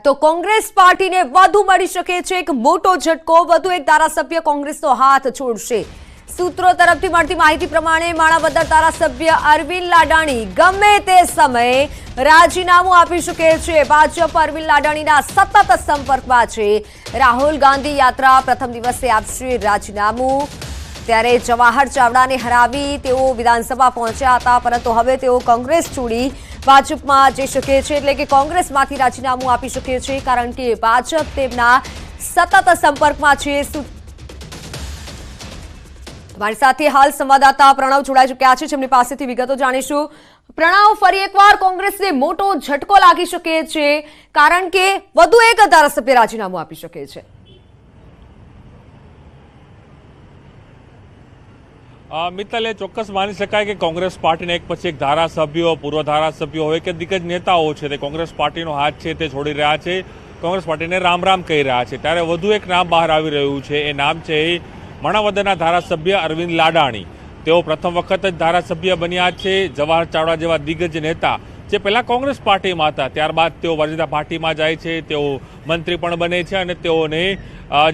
તો કોંગ્રેસ પાર્ટીને વધુ મળી શકે છે એક મોટો ઝટકો। વધુ એક ધારાસભ્ય કોંગ્રેસનો હાથ છોડશે। સૂત્રો તરફથી મળતી માહિતી પ્રમાણે માણાવદર ધારાસભ્ય અરવિંદ લાડાણી ગમે તે સમયે રાજીનામું આપી શકે છે। ભાજપ અરવિંદ લાડાણીના સતત સંપર્કમાં છે। રાહુલ ગાંધી યાત્રા પ્રથમ દિવસે આપશે રાજીનામું। ત્યારે જવાહર ચાવડાને હરાવી તેઓ વિધાનસભા પહોંચ્યા હતા, પરંતુ હવે તેઓ કોંગ્રેસ છોડી ભાજપમાં જઈ શકે છે, એટલે કે કોંગ્રેસમાંથી રાજીનામું આપી શકે છે, કારણ કે ભાજપ તેમના સતત સંપર્કમાં છે। हमारी साथ हाल संवाददाता प्रणव जोड़ाई चुक्या है, जेमनी पासेथी विगतो जाणीशुं। प्रणव, फरी एकवार कोंग्रेसने मोटो झटको लागी शके छे, कारण के वधु एक धारासभ्य राजीनामुं आपी शके छे। મિત્તલ, એ ચોક્કસ માની શકાય કે કોંગ્રેસ પાર્ટીને એક પછી એક ધારાસભ્યો, પૂર્વ ધારાસભ્યો હોય કે દિગ્ગજ નેતાઓ છે તે કોંગ્રેસ પાર્ટીનો હાથ છે તે છોડી રહ્યા છે, કોંગ્રેસ પાર્ટીને રામ રામ કહી રહ્યા છે। ત્યારે વધુ એક નામ બહાર આવી રહ્યું છે। એ નામ છે માણાવદરના ધારાસભ્ય અરવિંદ લાડાણી। તેઓ પ્રથમ વખત જ ધારાસભ્ય બન્યા છે। જવાહર ચાવડા જેવા દિગ્ગજ નેતા જે પહેલા કોંગ્રેસ પાર્ટીમાં હતા, ત્યારબાદ તેઓ ભારતીય જનતા પાર્ટીમાં જાય છે, તેઓ મંત્રી પણ બને છે અને તેઓને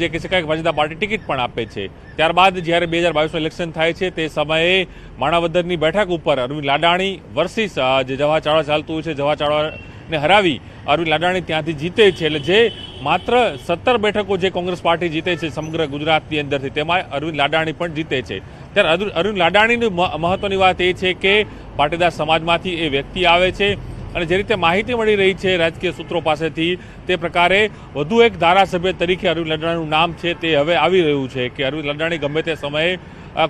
જે કહી શકાય ભારતીય જનતા પાર્ટી ટિકિટ પણ આપે છે। ત્યારબાદ જ્યારે 2022 ઇલેક્શન થાય છે તે સમયે માણાવદરની બેઠક ઉપર અરવિંદ લાડાણી વર્સિસ જે જવાહર ચાવડા ચાલતું હોય છે, જવાહર ચાવડાને હરાવી અરવિંદ લાડાણી ત્યાંથી જીતે છે। એટલે જે માત્ર 17 બેઠકો જે કોંગ્રેસ પાર્ટી જીતે છે સમગ્ર ગુજરાતની અંદરથી, તેમાં અરવિંદ લાડાણી પણ જીતે છે। ત્યારે અરવિંદ લાડાણીની મહત્વની વાત એ છે કે પાટીદાર સમાજમાંથી એ વ્યક્તિ આવે છે અને જે રીતે માહિતી મળી રહી છે રાજકીય સૂત્રો પાસેથી, તે પ્રકારે વધુ એક ધારાસભ્ય તરીકે અરવિંદ લાડાણીનું નામ છે તે હવે આવી રહ્યું છે કે અરવિંદ લાડાણી ગમે તે સમયે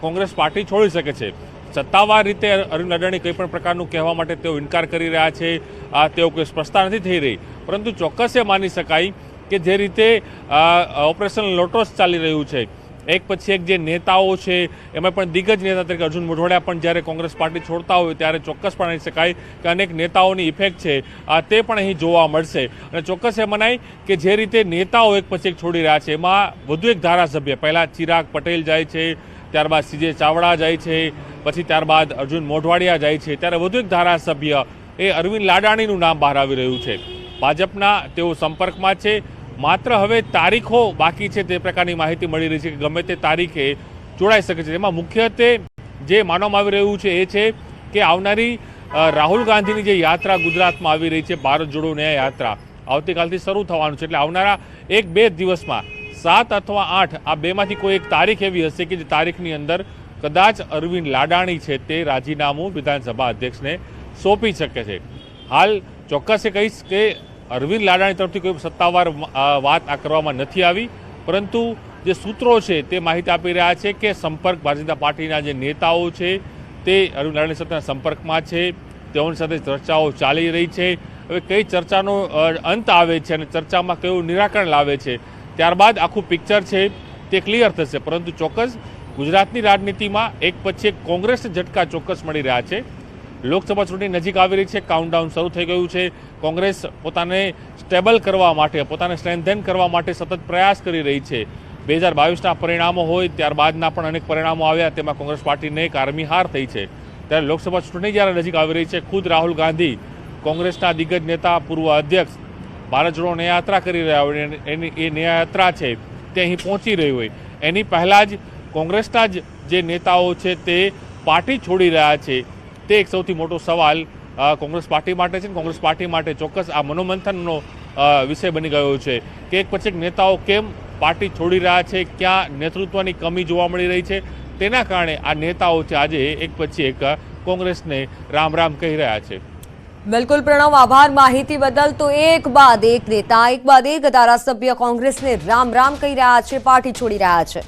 કોંગ્રેસ પાર્ટી છોડી શકે છે। સત્તાવાર રીતે અરવિંદ લાડાણી કંઈ પણ પ્રકારનું કહેવા માટે તેઓ ઇનકાર કરી રહ્યા છે, તેઓ કોઈ સ્પષ્ટતા નથી થઈ રહી, પરંતુ ચોક્કસ એ માની શકાય કે જે રીતે ઓપરેશન લોટસ ચાલી રહ્યું છે, એક પછી એક જે નેતાઓ છે એમાં પણ દિગ્ગજ નેતા તરીકે અર્જુન મોઢવાડિયા પણ જ્યારે કોંગ્રેસ પાર્ટી છોડતા હોય ત્યારે ચોક્કસ પણ કહી શકાય કે અનેક નેતાઓની ઇફેક્ટ છે તે પણ અહીં જોવા મળશે। અને ચોક્કસ એ મનાય કે જે રીતે નેતાઓ એક પછી એક છોડી રહ્યા છે, એમાં વધુ એક ધારાસભ્ય, પહેલાં ચિરાગ પટેલ જાય છે, ત્યારબાદ સીજે ચાવડા જાય છે, પછી ત્યારબાદ અર્જુન મોઢવાડિયા જાય છે, ત્યારે વધુ એક ધારાસભ્ય એ અરવિંદ લાડાણીનું નામ બહાર આવી રહ્યું છે। ભાજપના તેઓ સંપર્કમાં છે, માત્ર હવે તારીખો બાકી છે તે પ્રકારની માહિતી મળી રહી છે કે ગમે તે તારીખે જોડાઈ શકે છે। એમાં મુખ્યત્વે જે માનવામાં આવી રહ્યું છે એ છે કે આવનારી રાહુલ ગાંધીની જે યાત્રા ગુજરાતમાં આવી રહી છે, ભારત જોડો ન્યાય યાત્રા, આવતીકાલથી શરૂ થવાનું છે। એટલે આવનારા 1-2 દિવસમાં 7 અથવા 8 આ બેમાંથી કોઈ એક તારીખ એવી હશે કે જે તારીખની અંદર કદાચ અરવિંદ લાડાણી છે તે રાજીનામું વિધાનસભા અધ્યક્ષને સોંપી શકે છે। હાલ ચોક્કસ એ કહીશ કે અરવિંદ લાડાણી તરફથી કોઈ સત્તાવાર વાત આ કરવામાં નથી આવી, પરંતુ જે સૂત્રો છે તે માહિતી આપી રહ્યા છે કે સંપર્ક ભારતીય જનતા પાર્ટીના જે નેતાઓ છે તે અરવિંદ લાડાણી સાથેના સંપર્કમાં છે, તેઓની સાથે ચર્ચાઓ ચાલી રહી છે। હવે કઈ ચર્ચાનો અંત આવે છે અને ચર્ચામાં કયું નિરાકરણ લાવે છે, ત્યારબાદ આખું પિક્ચર છે તે ક્લિયર થશે। પરંતુ ચોક્કસ ગુજરાતની રાજનીતિમાં એક પછી એક કોંગ્રેસને ઝટકા ચોક્કસ મળી રહ્યા છે। લોકસભા ચૂંટણી નજીક આવી રહી છે, કાઉન્ટડાઉન શરૂ થઈ ગયું છે। કોંગ્રેસ પોતાને સ્ટેબલ કરવા માટે, પોતાને સ્ટ્રેન્થન કરવા માટે સતત પ્રયાસ કરી રહી છે। 2022ના પરિણામો હોય, ત્યારબાદના પણ અનેક પરિણામો આવ્યા, તેમાં કોંગ્રેસ પાર્ટીને એક આર્મી હાર થઈ છે। ત્યારે લોકસભા ચૂંટણી જ્યારે નજીક આવી રહી છે, ખુદ રાહુલ ગાંધી, કોંગ્રેસના દિગ્ગજ નેતા, પૂર્વ અધ્યક્ષ, ભારત જોડો ન્યાય યાત્રા કરી રહ્યા હોય, એની એ ન્યાય યાત્રા છે તે અહીં પહોંચી રહી હોય, એની પહેલાં જ કોંગ્રેસના જ જે નેતાઓ છે તે પાર્ટી છોડી રહ્યા છે, તે એક સૌથી મોટો સવાલ કોંગ્રેસ પાર્ટી માટે છે। કોંગ્રેસ પાર્ટી માટે ચોક્કસ આ મનોમંથનનો વિષય બની ગયો છે કે એક પછી એક નેતાઓ કેમ પાર્ટી છોડી રહ્યા છે, ક્યાં નેતૃત્વની કમી જોવા મળી રહી છે, તેના કારણે આ નેતાઓ છે આજે એક પછી એક કોંગ્રેસને રામ રામ કહી રહ્યા છે। બિલકુલ પ્રણવ, આભાર માહિતી બદલ। તો એક બાદ એક નેતા, એક બાદ એક ધારાસભ્ય કોંગ્રેસને રામ રામ કહી રહ્યા છે, પાર્ટી છોડી રહ્યા છે।